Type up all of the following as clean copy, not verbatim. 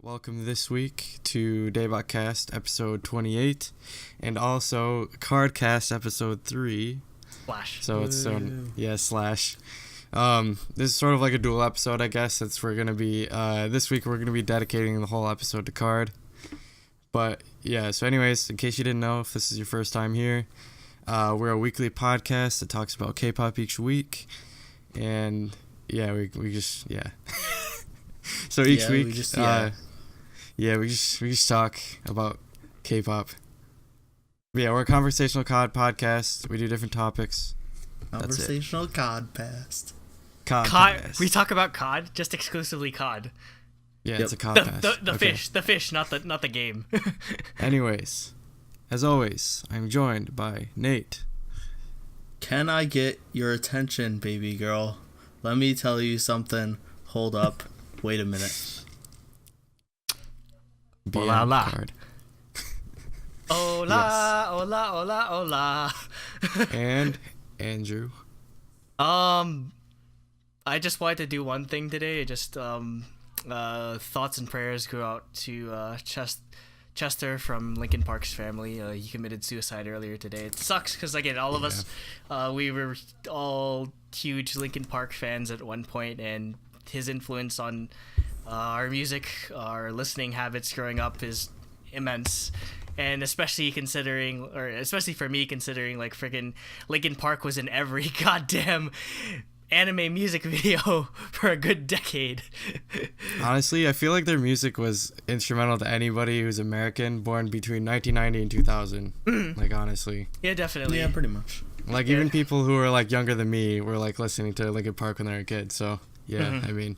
Welcome this week to DaebakCast episode 28 and also KARDcast episode 3. Slash. So it's slash. This is sort of like a dual episode, I guess, since we're going to be, this week we're going to be dedicating the whole episode to KARD. But yeah, so anyways, in case you didn't know, if this is your first time here, we're a weekly podcast that talks about K-pop each week. And yeah, we just. So each week, we just talk about K-pop. Yeah, we're a conversational COD podcast. We do different topics. Conversational COD-past. COD. We talk about COD, just exclusively COD. Yeah, It's a COD-cast. The fish, not the game. Anyways, as always, I'm joined by Nate. Can I get your attention, baby girl? Let me tell you something. Hold up. Wait a minute. Hola Hola. KARD. Hola, hola, hola, hola. And Andrew. I just wanted to do one thing today. Just thoughts and prayers go out to Chester from Linkin Park's family. He committed suicide earlier today. It sucks because again, all of us, we were all huge Linkin Park fans at one point, and his influence on our music, our listening habits growing up is immense. And especially for me, considering like freaking Linkin Park was in every goddamn anime music video for a good decade. Honestly, I feel like their music was instrumental to anybody who's American, born between 1990 and 2000. Like, honestly. Yeah, definitely. Yeah, pretty much. Like, even people who are, like, younger than me were, like, listening to Linkin Park when they were a kid. So, yeah, I mean...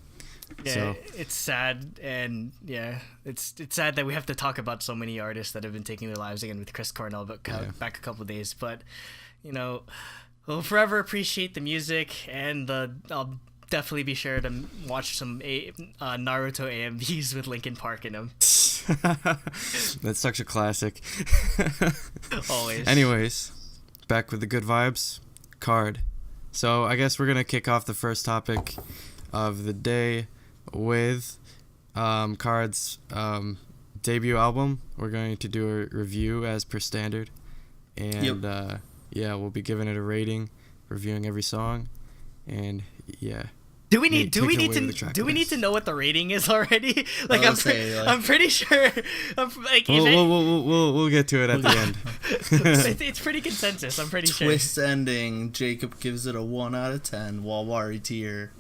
Yeah, so. It's sad, and yeah, it's sad that we have to talk about so many artists that have been taking their lives again with Chris Cornell back a couple of days. But, you know, we'll forever appreciate the music, and I'll definitely be sure to watch some Naruto AMVs with Linkin Park in them. That's such a classic. Always. Anyways, back with the good vibes, KARD. So I guess we're going to kick off the first topic of the day with KARD's debut album. We're going to do a review as per standard, and we'll be giving it a rating, reviewing every song, and Do we need to know what the rating is already? Like I'm pretty sure. We'll get to it at the end. It's pretty consensus. I'm pretty sure. Twist ending. Jacob gives it a 1 out of 10. Walwari tier.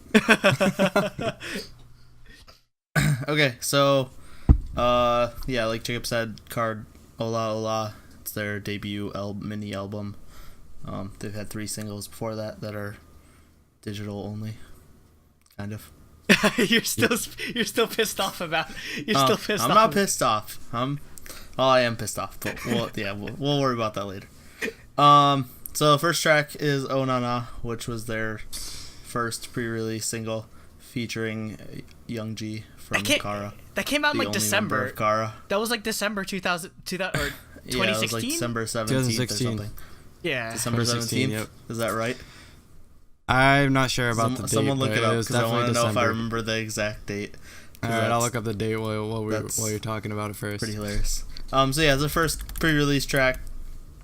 Okay, so like Jacob said, KARD Hola Hola. It's their debut mini album. They've had 3 singles before that are digital only. Kind of. You're still pissed off about. I'm not pissed off. I am pissed off, but we'll worry about that later. So the first track is Oh Na Na, which was their first pre-release single featuring Youngji from KARA. That came out in like December. Of KARA. That was like December 2000 or 2016. Yeah, it was like December 17th or something. Yeah. December 17th. Yep. Is that right? I'm not sure about the date. Someone look it up because I want to know if I December. remember the exact date. Alright, I'll look up the date while you're talking about it first. Pretty hilarious. So yeah, the first pre-release track,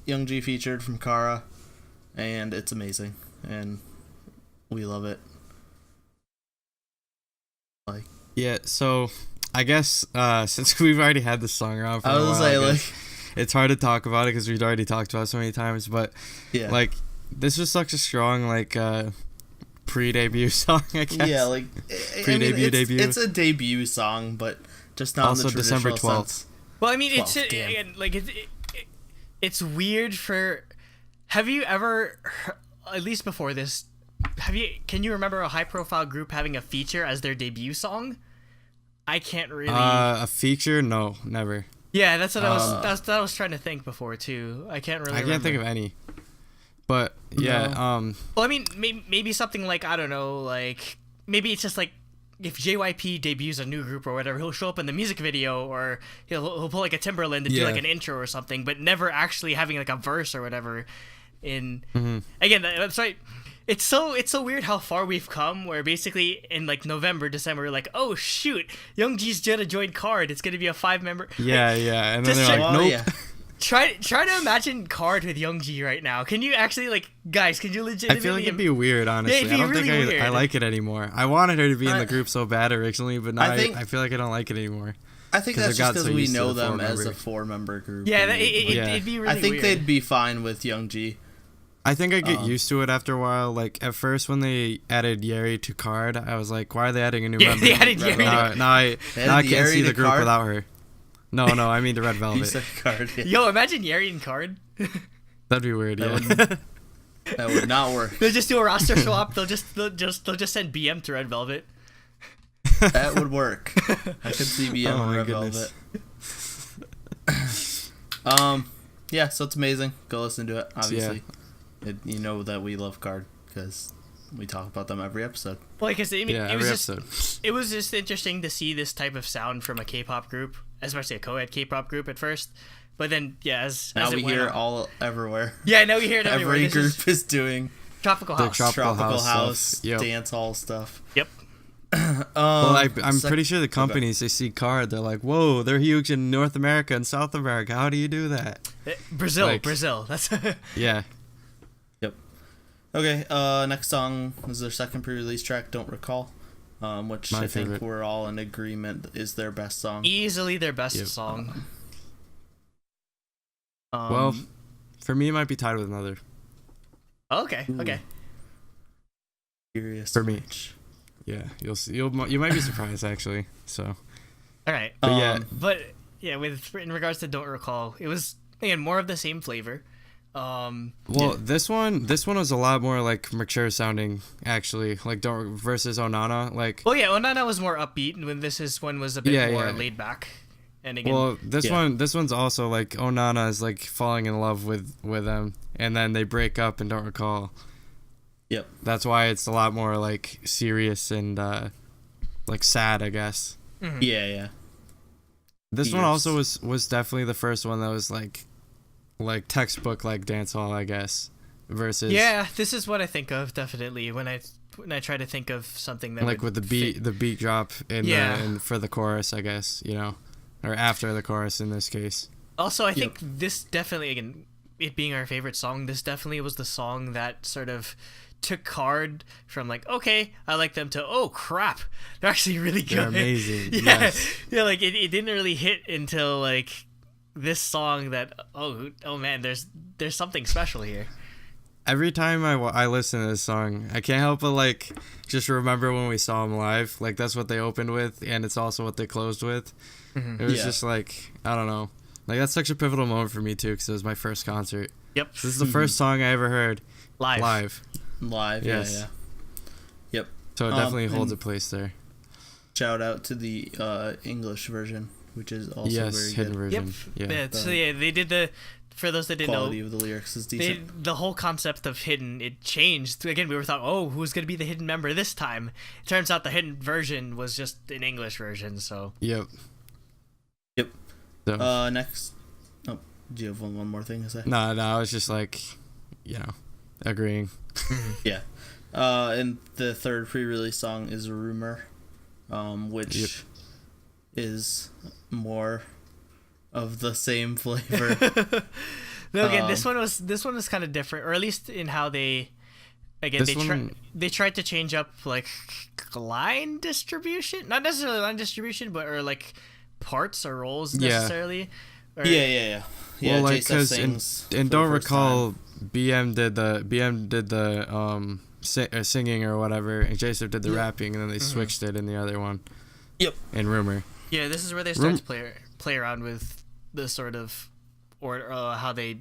Youngji featured from KARA, and it's amazing, and we love it. So I guess since we've already had this song around for a while, it's hard to talk about it because we've already talked about it so many times. But this was such a strong pre-debut song, I guess. Yeah, pre-debut debut. It's a debut song, but just not also in the traditional December 12th. sense. Well, I mean, it's weird for. Have you ever, at least before this, can you remember a high-profile group having a feature as their debut song? I can't really. A feature? No, never. Yeah, that's what I was trying to think before too. I can't think of any. But yeah, No. Well, I mean, maybe something like, I don't know, like maybe it's just like if JYP debuts a new group or whatever, he'll show up in the music video, or he'll pull like a Timberland and do like an intro or something, but never actually having like a verse or whatever. Again, that's right. it's so weird how far we've come. Where basically in like November, December, we're like, oh shoot, Youngji's gonna join KARD. It's gonna be a 5-member. Yeah, yeah, and then Just they're check- like, nope. Yeah. Try to imagine KARD with Youngji right now. Can you actually like, guys? Can you I legitimately? feel like it'd be weird, honestly. it'd be I don't really think weird. I like it anymore. I wanted her to be in the I- group so bad originally, but now I feel like I don't like it anymore. I think 'Cause that's I got just because so we used to know the them as a 4-member. 4-member group. Yeah, and it'd be really I think weird. they'd be fine with Youngji. I think I get used to it after a while. Like at first when they added Yeri to KARD, I was like, why are they adding a new Yeah, member? they added Yeri. Now I can't Yeri see to the group KARD? without her. No, I mean the Red You Velvet. said KARD. Yeah. Yo, imagine Yeri and KARD. That'd be weird. That Yeah. That would not work. They'll just do a roster swap. They'll just send BM to Red Velvet. That would work. I could see BM Oh on my Red goodness. Velvet. Yeah, so it's amazing. Go listen to it. Obviously, you know that we love KARD because we talk about them every episode. Well, because it was every just episode. it was just interesting to see this type of sound from a K-pop group, especially a co-ed K-pop group at first. But then, yeah, as Now it we went hear on- all everywhere. Yeah, now we hear it everywhere. Every This group is is doing Tropical The House. Tropical tropical House house, stuff. Yep. dance hall stuff. Yep. Well, I'm pretty sure the companies they see KARD, they're like, whoa, they're huge in North America and South America. How do you do that? Brazil. That's Yeah. Yep. Okay. Next song is their second pre-release track. Don't recall. Which My I think favorite. we're all in agreement is their best song. easily their best Yep. song. Well, for me, it might be tied with another. Okay. Okay. Curious For me. which. Yeah, you'll see. You might be surprised actually. So, All right. but yeah, But yeah, in regards to Don't Recall, it was again more of the same flavor. well, this one was a lot more like mature sounding actually. Like don't versus Onana. Like, Well, yeah, Onana was more upbeat, when this one was a bit Yeah, more yeah. laid back. And again, well, this Yeah. one's also like Onana is like falling in love with them, and then they break up and don't recall. Yep. That's why it's a lot more like serious and like sad, I guess. Yeah. Yeah. This one Fierce. also was definitely the first one that was like textbook like dancehall, I guess. Versus yeah, this is what I think of definitely when I try to think of something that like would with the fit. beat drop in Yeah. and for the chorus, I guess, or after the chorus in this case. Also, I think this definitely, again, it being our favorite song, this definitely was the song that sort of took KARD from like, okay, I like them, to, oh crap, they're actually really good. They're amazing. Yeah, Yes. yeah, like it didn't really hit until like this song that, oh man, there's something special here. Every time I listen to this song, I can't help but like just remember when we saw them live. Like that's what they opened with, and it's also what they closed with. It was Yeah. just like, I don't know, like that's such a pivotal moment for me too, because it was my first concert. Yep, This is the first song I ever heard live. Live. Yes. Yeah. Yep. So it definitely holds a and place there. Shout out to the English version, which is also Yes, very hidden good. Yep. version. Yeah. Yeah, so yeah, they did for those that didn't know, Quality of the lyrics is decent. the whole concept of hidden, it changed. Again, we were thought, oh, who's going to be the hidden member this time? It turns out the hidden version was just an English version, so. Yep. Yep. So, Next. Oh, do you have one more thing to say? no, I was just like, agreeing. Yeah. And the third pre-release song is Rumor, which Yep. is more of the same flavor. No, again, this one was kind of different, or at least in how they. Again, This one- they tried to change up like line distribution, not necessarily line distribution, but or like parts or roles Yeah. necessarily. Or, Yeah. Well, like J.Seph because sings for and the don't first recall time. BM did the singing or whatever, and J.Seph did the rapping, and then they switched it in the other one. Yep. In Rumor. Yeah, this is where they start to play around with the sort of, or how they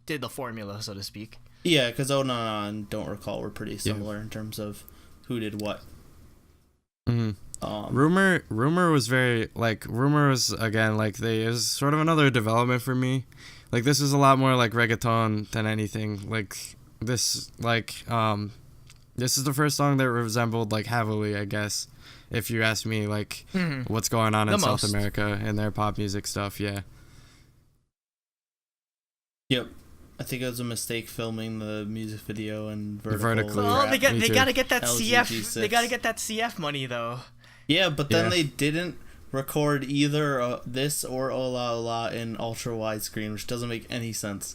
did the formula, so to speak. Yeah, because Onana and Don't Recall were pretty similar in terms of who did what. Mm-hmm. Rumor was very like Rumor was again like it was sort of another development for me. Like this was a lot more like reggaeton than anything. Like this this is the first song that resembled like heavily, I guess, if you ask me, like what's going on in South America and their pop music stuff. Yeah. Yep. I think it was a mistake filming the music video and vertical. Vertically. Oh, they too. gotta get that LG CF. G6. They gotta get that CF money though. Yeah, but then Yeah. they didn't record either this or Hola Hola in ultra widescreen, which doesn't make any sense.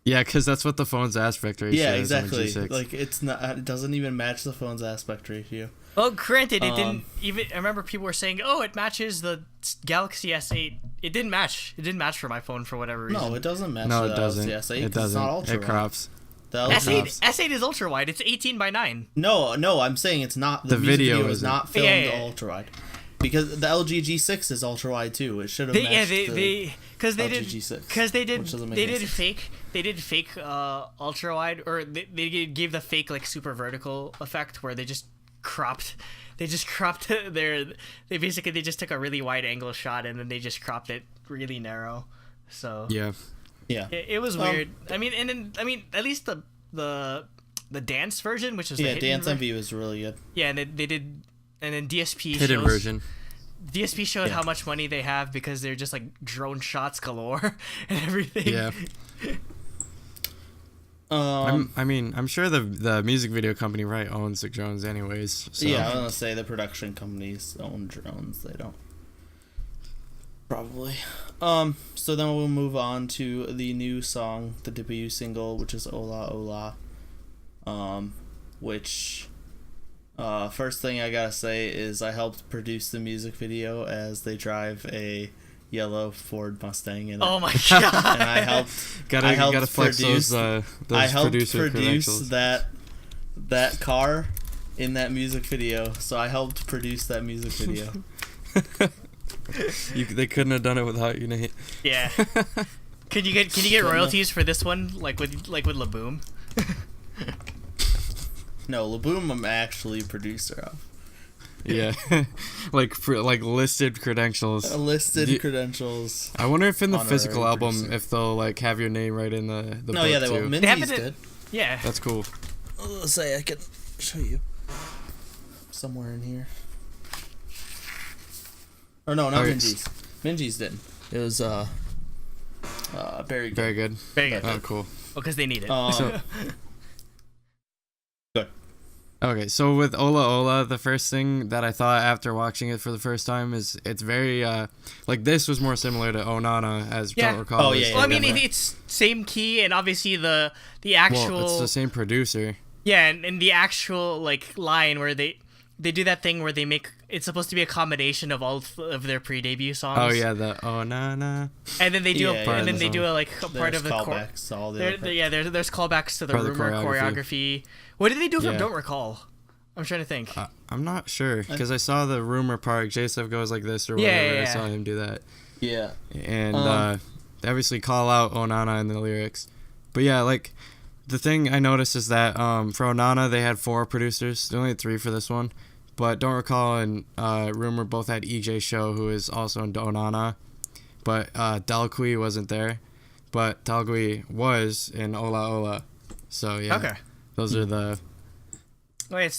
Yeah, because that's what the phone's aspect ratio Yeah, is on exactly. G6. Like it's not. It doesn't even match the phone's aspect ratio. Well, granted, it didn't Um, even. I remember people were saying, "Oh, it matches the Galaxy S8." It didn't match. It didn't match for my phone for whatever reason. No, it doesn't match. no, the it doesn't. S8 It 'cause doesn't. It's not ultra It crops. The LG S8 S8 is ultra wide. It's 18:9. No, I'm saying it's not. The music video video is isn't. not filmed Yeah. ultra wide, because the LG G6 is ultra wide too. It should have They, matched yeah, the because they LG did G6, because they did which doesn't make they any did sense. fake ultra wide, or they gave the fake like super vertical effect where they just cropped they basically just took a really wide angle shot and then they just cropped it really narrow. So Yeah. Yeah. it was weird. I mean, at least the dance version, which was the Yeah, hidden Dance ver- MV was really good. Yeah, and they did, and then DSP Hidden shows, version. DSP showed Yeah. how much money they have because they're just like drone shots galore and everything. Yeah. I'm sure the music video company owns the drones anyways. So. Yeah, I was gonna say the production companies own drones. They don't. Probably. So then we'll move on to the new song, the debut single, which is Hola Hola. Which, first thing I gotta say is I helped produce the music video as they drive a yellow Ford Mustang in it. Oh my god! And I helped. I helped gotta flex produce. those I helped producer produce credentials. that car in that music video. So I helped produce that music video. They couldn't have done it without you, Nate. Yeah. Can you get royalties for this one, like with Laboom? No, Laboom I'm actually producer of. Yeah, like listed credentials. Listed credentials. I wonder if in the Honorary physical album producer. if they'll like have your name right in the No, book yeah, they too. will. They have Minzy's it in- good. Yeah. That's cool. Let's say I can show you somewhere in here. Or no, not Okay. Minzy's. Minzy's didn't. It was very good. Very good. Very good. Oh, cool. Because they need it. So- Good. Okay, so with Hola Hola, the first thing that I thought after watching it for the first time is it's very like this was more similar to Oh Nana as Yeah. Don't Recall. Oh, was yeah, Well, I to mean, Daebak. it's same key, and obviously the actual. Well, it's the same producer. Yeah, and the actual like line where they do that thing where they make it's supposed to be a combination of all of their pre-debut songs. Oh yeah, the Oh Nana. And then they do Yeah, and then yeah. they do a part There's of the callbacks to all the other yeah, there's callbacks to the For the rumor choreography. What did they do from Yeah. Don't Recall? I'm trying to think. I'm not sure because I saw the rumor part. J.Seph goes like this or Yeah, whatever. yeah, I yeah. saw him do that, Yeah. and they obviously call out Oh Nana in the lyrics. But yeah, like the thing I noticed is that for Oh Nana they had 4 producers. They only had 3 for this one. But Don't Recall and Rumor both had EJ Show, who is also in Oh Nana. But Dalqui wasn't there. But Dalqui was in Hola Hola. So yeah, Okay. those are the. Oh, yeah, it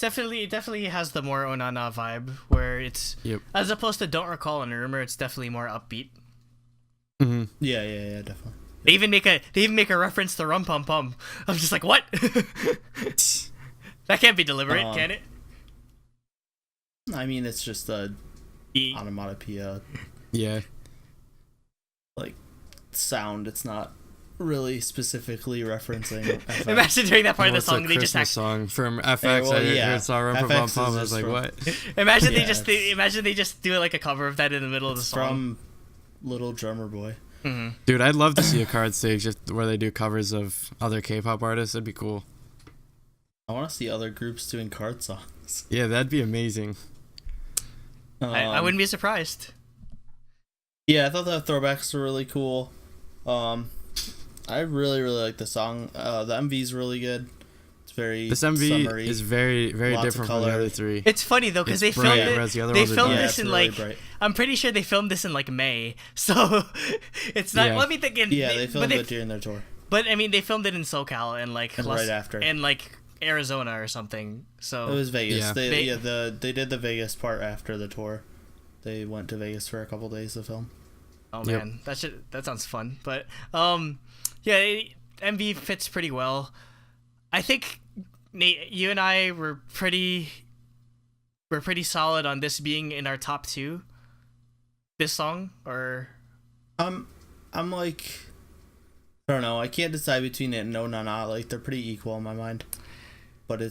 definitely has the more Onana vibe where it's Yep. as opposed to Don't Recall and Rumor, it's definitely more upbeat. Mm-hmm. Yeah, definitely. They even make a reference to Rum Pum Pum. I'm just like, what? That can't be deliberate, can it? I mean, it's just a E- onomatopoeia Yeah. like sound. It's not really specifically referencing. FX. Imagine during that part of the What's a song they just Christmas song from FX. well, I yeah. heard saw Rum Pum FX is Pum. I was just like, from- what? imagine Yeah, they just do like a cover of that in the middle of the It's song. from Little Drummer Boy. Dude, I'd love to see a card stage where they do covers of other K-pop artists. That'd be cool. I want to see other groups doing card songs. Yeah, that'd be amazing. I wouldn't be surprised. Yeah, I thought the throwbacks were really cool. I really like the song. The MV's really good. It's very This MV summery. is very, very Lots of different from the color. other 3. It's funny though because they It's filmed bright, it. whereas the other They ones are filmed dark. Yeah, this it's in really like bright. I'm pretty sure they filmed this in like May, so it's not. Yeah. Let me think. Yeah, they but filmed it during their tour. But I mean, they filmed it in SoCal and like And right after. and like Arizona or something. So It was Vegas. Yeah. They did the Vegas part after the tour. They went to Vegas for a couple days to film. oh Yep. man, that sounds fun. But yeah, MV fits pretty well. I think Nate, you and I were pretty solid on this being in our top 2. This song, or I'm like, I don't know. I can't decide between it and No Na Na. Like, they're pretty equal in my mind. But I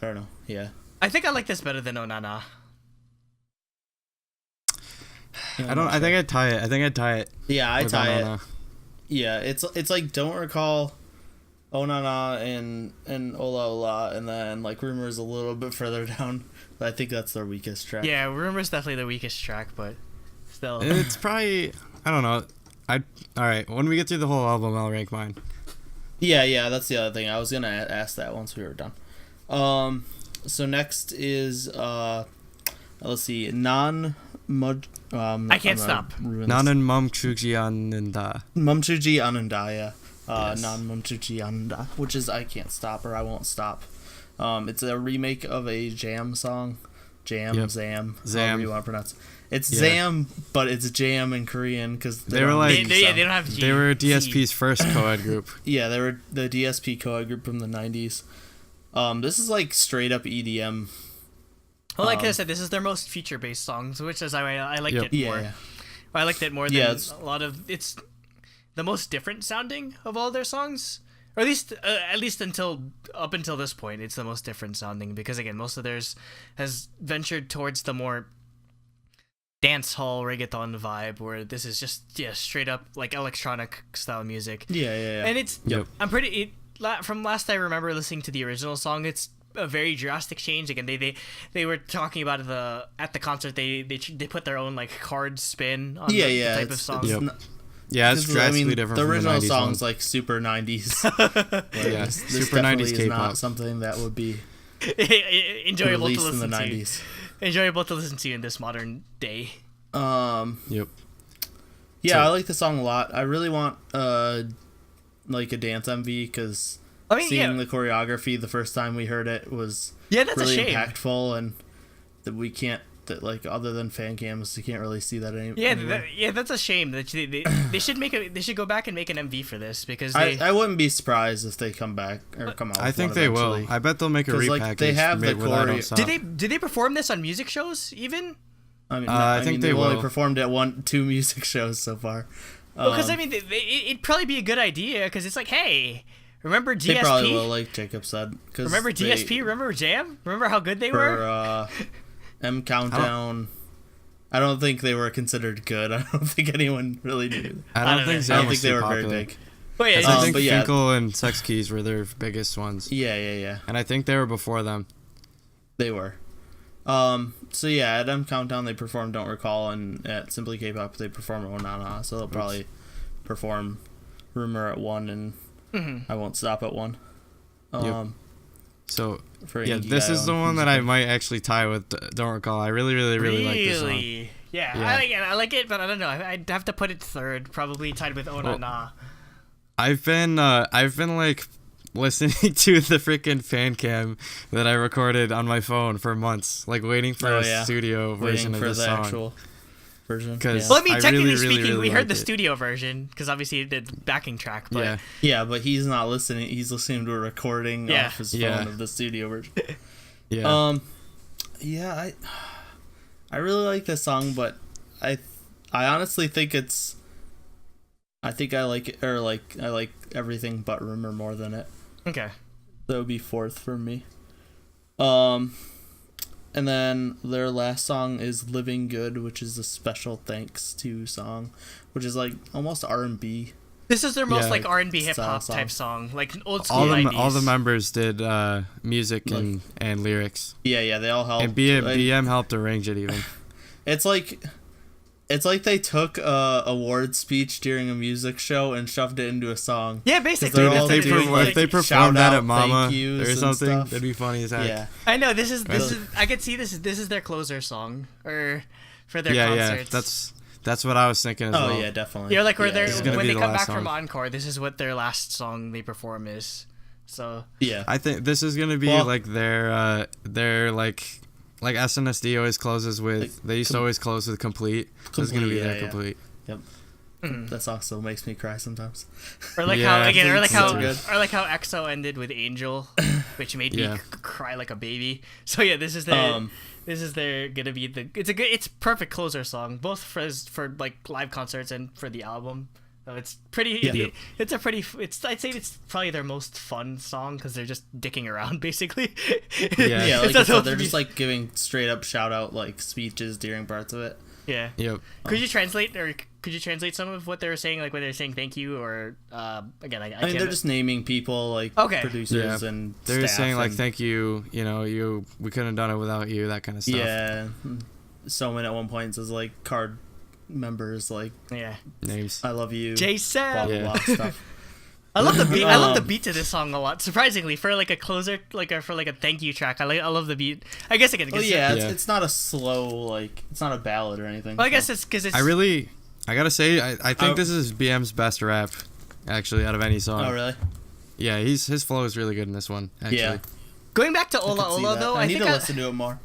don't know. Yeah. I think I like this better than Oh Na Na. I think I'd tie it. Yeah, I with tie Oh it. Na Na. Yeah, it's like Don't Recall, Oh Na Na, and Hola Hola, and then like Rumors a little bit further down. But I think that's their weakest track. Yeah, Rumor's definitely the weakest track, but still. It's probably, I don't know. All right, when we get through the whole album, I'll rank mine. Yeah, that's the other thing. I was gonna ask that once we were done. So next is let's see, I Can't Stop. 나는 멈추지 않는다. 멈추지 않는다, yeah. Yes. 난 멈추지 않는다, which is I Can't Stop or I Won't Stop. It's a remake of a Jam song. Zam, however you want to pronounce it. It's Zam, but it's Jam in Korean because they were like they don't have G. They were DSP's first co-ed group. Yeah, they were the DSP co-ed group from the 90s. This is like straight up EDM. Well, like I said, this is their most feature-based songs, which is I liked it more. Yeah. I liked it more than a lot of. It's the most different sounding of all their songs, or at least up until this point, it's the most different sounding because again, most of theirs has ventured towards the more dance hall reggaeton vibe, where this is just straight up like electronic style music. Yeah. And it's from last I remember listening to the original song, it's a very drastic change. Again, they were talking about at the concert. They put their own like KARD spin on the type of song. It's drastically different. The from original the 90s song's one. like super 90s. This super definitely 90s is K-pop. not something that would be enjoyable to released in listen the to. 90s. Enjoyable to listen to in this modern day. Yeah, So- I like the song a lot. I really want like a dance MV because seeing the choreography the first time we heard it was that's really a shame. impactful, and that we can't like other than fan cams, you can't really see that anymore. That's a shame that they should go back and make an MV for this because I wouldn't be surprised if they come back or come out. I with think one they eventually. will. I bet they'll make a 'Cause, repackage. like, they have the with I Don't choreo- Stop. did they perform this on music shows even? I mean, I think they've they only will. performed at 2 music shows so far. Well, because I mean, it'd probably be a good idea because it's like, hey, remember DSP? They probably will, like Jacob said. Remember DSP? Remember Jam? Remember how good they were? For M Countdown, I don't think they were considered good. I don't think anyone really knew. I don't think they were popular. very big. But yeah, I think but yeah. Finkel and Sex Keys were their biggest ones. Yeah. And I think they were before them. They were. So yeah, at M Countdown they performed Don't Recall, and at Simply K-Pop they perform Oh Na Na. So they'll probably perform Rumor at 1 and I Won't Stop at 1. So For this is the one that I might actually tie with Don't Recall. I really like this song. Yeah. I like it, but I don't know. I'd have to put it third, probably tied with Oh Na Na. I've been like listening to the freaking fan cam that I recorded on my phone for months, like waiting for a studio version of for this the song. actual version. 'Cause- Well, I mean, I technically really, speaking, really we heard liked the it. studio version because obviously it did backing track. But Yeah, but he's not listening. He's listening to a recording off his phone of the studio version. I really like this song, but I honestly think I think I like it, or I like everything but Rumor more than it. Okay. That would be 4th for me. And then their last song is Livengood, which is a special thanks to song, which is like almost R&B. This is their most Yeah, like R&B hip hop song. type song, like old school 90s. All the members did music and lyrics. Yeah, they all helped. And BM helped arrange it even. It's like they took a award speech during a music show and shoved it into a song. Yeah, basically. They're all If they doing, performed that shout-out at Mama thank yous or and something, stuff. that'd be funny as heck. Yeah. I know this is I could see this is their closer song or for their concerts. That's what I was thinking as well. Oh yeah, definitely. Yeah, like where this is gonna when be they the come last back from song. encore, this is what their last song they perform is. So Yeah. I think this is gonna be like their like SNSD always closes with. They used to always close with Complete. This is gonna be their yeah. Complete. Yep. That song still makes me cry sometimes. Or like Yeah, how again, or like how, so good. or like how EXO ended with Angel, which made me Yeah. cry like a baby. So yeah, this is their gonna be it's perfect closer song, both for like live concerts and for the album. So it's pretty. Yeah. I'd say it's probably their most fun song because they're just dicking around basically. Yeah. Yeah, like It's I not said, they're to be- just like giving straight up shout out like speeches during parts of it. Yeah. Yep. Could you translate some of what they were saying, like when they're saying thank you, or again, I I mean, can't. they're just naming people like Okay. producers Yeah. and They're just staff saying like and- thank you. We couldn't have done it without you. That kind of stuff. Yeah, Someone at one point says like KARD members like Yeah. Names. I love you. J.Seph. Blah blah Yeah. blah stuff. I love the beat. I love the beat to this song a lot. Surprisingly, for like a closer, for like a thank you track, I love the beat. I guess again. Well, yeah, Yeah. it's not a slow like it's not a ballad or anything. Well, I guess so. it's because it's. I gotta say, I think Oh. this is BM's best rap, actually, out of any song. Oh really? Yeah, his flow is really good in this one. Actually. Yeah. Going back to I Hola could see Hola that. though, I need think to listen to it more.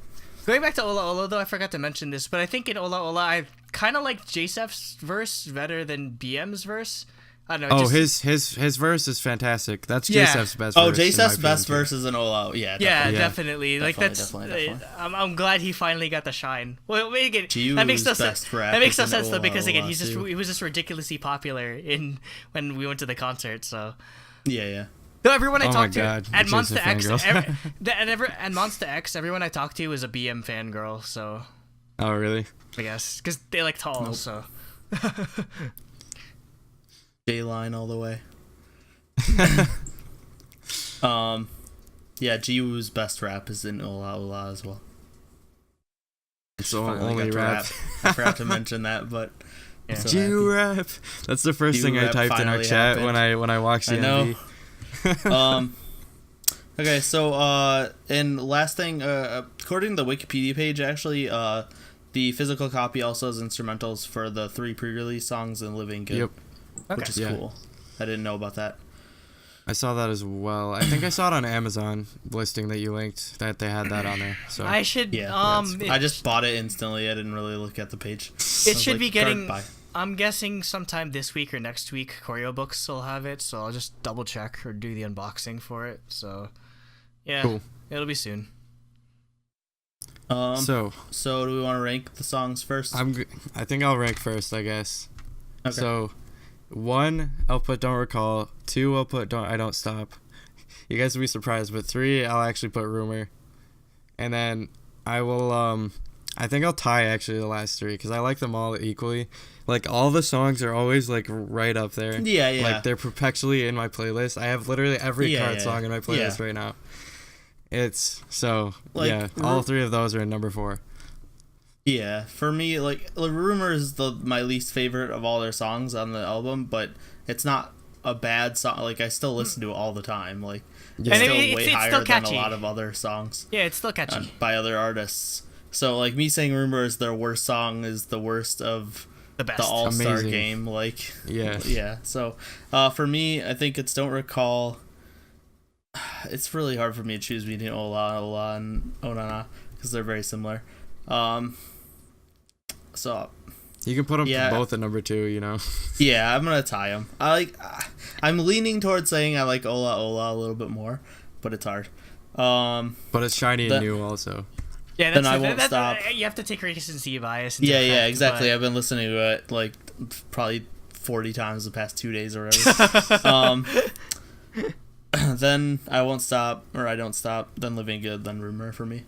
going back to Hola Hola though, I forgot to mention this, but I think in Hola Hola I kind of like J.Seph's verse better than BM's verse. I don't know. Oh, just, his verse is fantastic. That's Yeah. J.Seph's best. Oh, verse, in my J.Seph's best opinion, verse is an Ola. Yeah. Yeah, Yeah. definitely. Like that's. Definitely. I'm glad he finally got the shine. Well, again, Jiwoo's that makes no sense. best rap That makes no is sense an though because again, Ola too. he was just ridiculously popular when we went to the concert. So. Yeah. No, everyone I Oh my talked to God, at J.Seph Monster X, fangirls. at Monster X, everyone I talked to was a BM fangirl. So Oh, really? I guess because they like tall. Nope. So J-line all the way. Yeah, Jiwoo's best rap is in Ola Ola as well. It's Finally only got to rap. I forgot to mention that, but Yeah. I'm so Jew happy. rap. That's the first thing I Jew rap typed in our finally chat happened. when I watched the I know. MV. Okay, so and last thing, according to the Wikipedia page, actually, the physical copy also has instrumentals for the 3 pre-release songs in Livengood, Yep. which is Yeah. cool. I didn't know about that. I saw that as well. I think I saw it on Amazon listing that you linked that they had that on there. So I should Yeah, I just bought it instantly. I didn't really look at the page. It should be getting. Buy. I'm guessing sometime this week or next week, Choreo Books will have it. So I'll just double check or do the unboxing for it. So, yeah, Cool. it'll be soon. So do we want to rank the songs first? I think I'll rank first, I guess. Okay. So 1, I'll put Don't Recall. 2, I'll put I Don't Stop. You guys will be surprised, but 3, I'll actually put Rumor. And then I will I think I'll tie actually the last 3 because I like them all equally. Like all the songs are always like right up there. Yeah. Like they're perpetually in my playlist. I have literally every KARD song in my playlist right now. It's so Like, yeah. All 3 of those are in number 4. Yeah, for me, like Rumor is my least favorite of all their songs on the album, but it's not a bad song. Like I still listen to it all the time. Like Yeah. it's And still it's way still higher than a catchy. lot of other songs Yeah, it's still catchy. by other artists. So like me saying Rumor is their worst song is the worst of The best. the All-Star Amazing. game. Like Yeah. So for me, I think it's Don't Recall. It's really hard for me to choose between Hola Hola and Onana because they're very similar. So You can put them Yeah. both at number 2, you know. yeah, I'm gonna tie them. I'm leaning towards saying I like Hola Hola a little bit more, but it's hard. But it's shiny The- and new also. Yeah, Then I won't stop. You have to take recency bias. into Yeah, effect, exactly. but- I've been listening to it like probably 40 times the past 2 days or whatever. Then I Won't Stop, or I Don't Stop, then Living Good, then Rumor for me.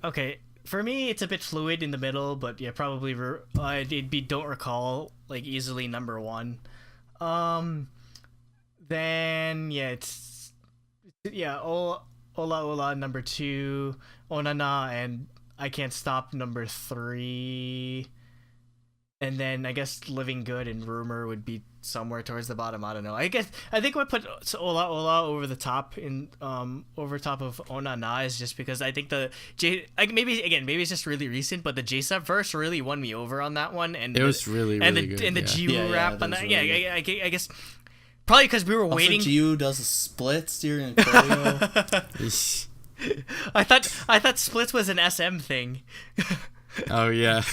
Okay, for me, it's a bit fluid in the middle, but yeah, probably it'd be Don't Recall, like easily number 1. Then it's Hola Hola number 2, Onana and I Can't Stop number 3, and then I guess Living Good and Rumor would be somewhere towards the bottom. I don't know. I think I would put Hola Hola over the top over top of Onana is just because I think maybe it's just really recent, but the J.Seph verse really won me over on that one, and It was really good. and the Yeah. Jiwoo Yeah, rap that on was that. really Yeah, I guess probably because we were waiting. Also, Jiwoo does splits during a choreo. Eesh. I thought splits was an SM thing. Oh yeah.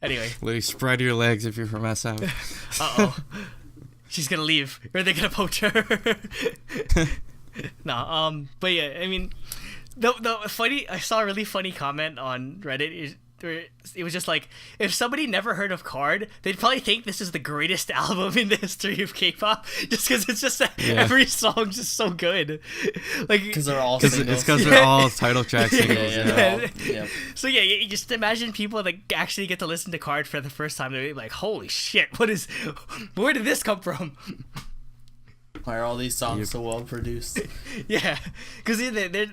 Anyway. Literally spread your legs if you're from SM. Uh-oh. She's gonna leave. Or are they gonna poach her? No, but yeah, I mean, I saw a really funny comment on Reddit. It was just like, if somebody never heard of KARD, they'd probably think this is the greatest album in the history of K-pop, just because it's just every song's just so good. Like, because they're all singles. It's because they're all title track singles. Yeah. So yeah, you just imagine people that actually get to listen to KARD for the first time. They're like, holy shit, where did this come from? Why are all these songs so well produced? Yeah, because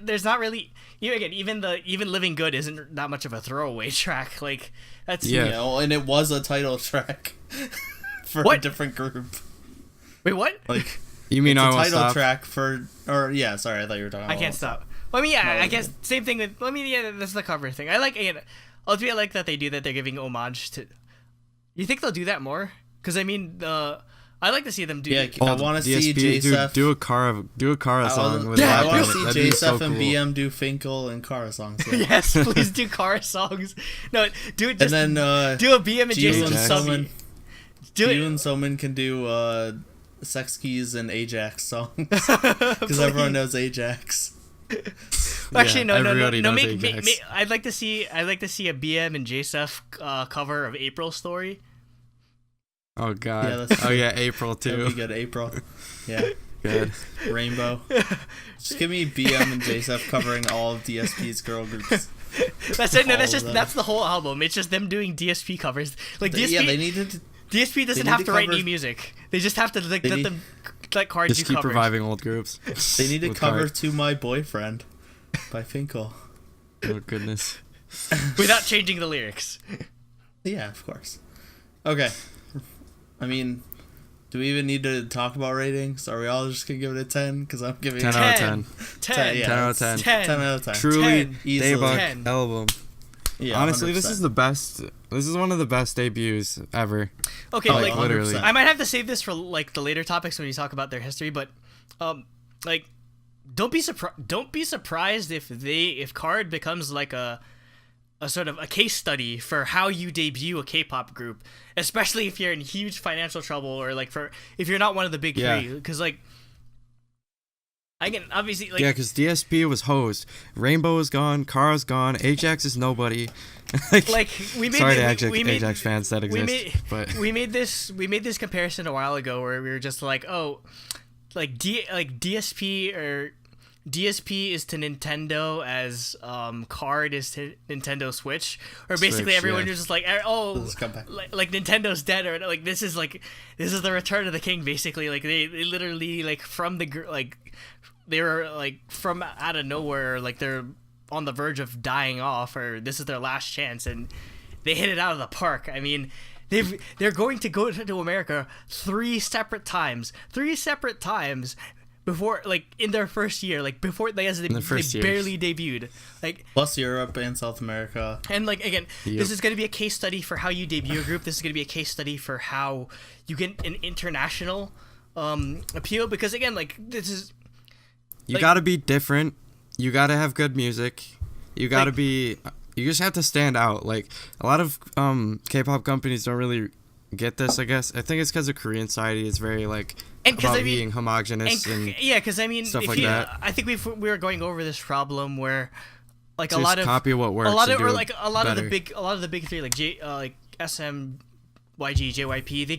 there's not really, even Livengood isn't that much of a throwaway track. Like, that's and it was a title track for a different group. Wait, what? Like, you mean it's I a title Stop? track for, or yeah, sorry, I thought you were talking about I Can't Stop. Well, I mean, yeah, I guess same thing with. I mean, yeah, that's the cover thing. I like that they do that. They're giving homage to. You think they'll do that more? Because I mean, I like to see them do. Yeah, I want to see J.Seph do a Kara song with I rap want in to it. see That'd be J.Seph so and cool. BM do Finkel and Kara songs. Yeah. Yes, please do Kara songs. No, do it. Just and then do a BM and Jiu J.Seph and song. Somin. Do Jiu it. and Somin can do Sex Keys and Ajax songs because everyone knows Ajax. Actually, no. everybody knows Make, Ajax. I'd like to see a BM and J.Seph cover of April Story. Oh god. Yeah, that's oh yeah, April That'd too. be good. April. Yeah. Good. Rainbow. Just give me BM and J.Seph covering all of DSP's girl groups. That's it. No, All that's the whole album. It's just them doing DSP covers. Like DSP. Yeah, they needed to. DSP doesn't need have to to write cover- new music. They just have to let them let KARD Just do keep covers. reviving old groups. They need to with cover KARD. "To My Boyfriend" by Finkel. Oh goodness. without changing the lyrics. Yeah, of course. Okay. I mean, do we even need to talk about ratings? Are we all just gonna give it a 10? Because I'm giving 10 it out of 10. 10. yeah, 10 out of 10. 10 out of 10. Truly 10. Easily. Daebak 10. album. Yeah, Honestly, this 100%. is the best. This is one of the best debuts ever. Okay, Oh, like 100%. literally. I might have to save this for like the later topics when you talk about their history, but like don't be surprised if KARD becomes like a sort of a case study for how you debut a K-pop group, especially if you're in huge financial trouble or like if you're not one of the big three, because like I can obviously like Yeah, because DSP was hosed. Rainbow is gone. Kara's gone. Ajax is nobody. like we made sorry to we Ajax fans that exist, but we made this comparison a while ago where we were just like, oh, like DSP or DSP is to Nintendo as KARD is to Nintendo Switch, or basically Switch, everyone yeah. was just like, oh, Let's come back. like Nintendo's dead, or like this is the return of the king, basically. Like they literally like from they were like from out of nowhere, like they're on the verge of dying off, or this is their last chance, and they hit it out of the park. I mean, they're going to go to America three separate times before, like in their first year, like before they barely debuted, like Plus Europe and South America. and like again, Yep. this is going to be a case study for how you debut a group. This is going to be a case study for how you get an international appeal, because again, like this is you like- gotta be different. You gotta have good music. You gotta be. You just have to stand out. Like a lot of K-pop companies don't really get this. I guess I think it's because the Korean society is very like about being homogenous and yeah, because I mean, stuff if like you, that. I think we were going over this problem where like just a lot of copy what works. a lot and of do or it like a lot better. of the big three, like like SM, YG, JYP, they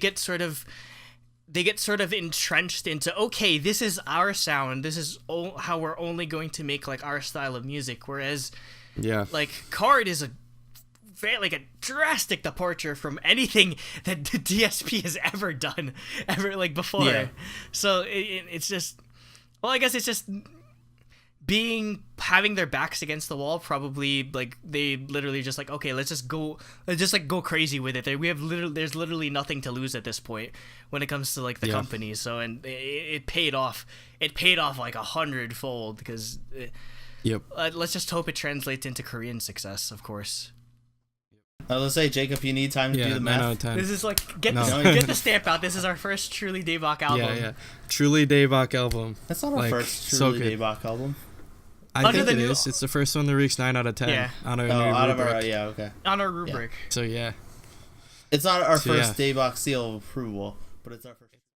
get sort of entrenched into, okay, this is our sound, this is how we're only going to make like our style of music, whereas Yeah. like KARD is a drastic departure from anything that the DSP has ever done like before. Yeah. So it's just, well, I guess it's just having their backs against the wall. Probably like they literally just like, okay, let's just go crazy with it. There's literally nothing to lose at this point when it comes to like the company. So and it paid off. It paid off like 100-fold, because Yep. let's just hope it translates into Korean success, of course. Let's say, Jacob, you need time to do Yeah. the 9 out math. of 10. This is like get No. the stamp out. This is our first truly Daebak album. Yeah. Truly Daebak album. That's not our Like, first so truly good. Daebak album. I Under think the it new- is. It's the first one that reached 9 out of 10 Yeah. on our Oh, new out of rubric. our, yeah, okay. On our rubric. So yeah. It's not our So, first Daebak seal of approval, but it's our first.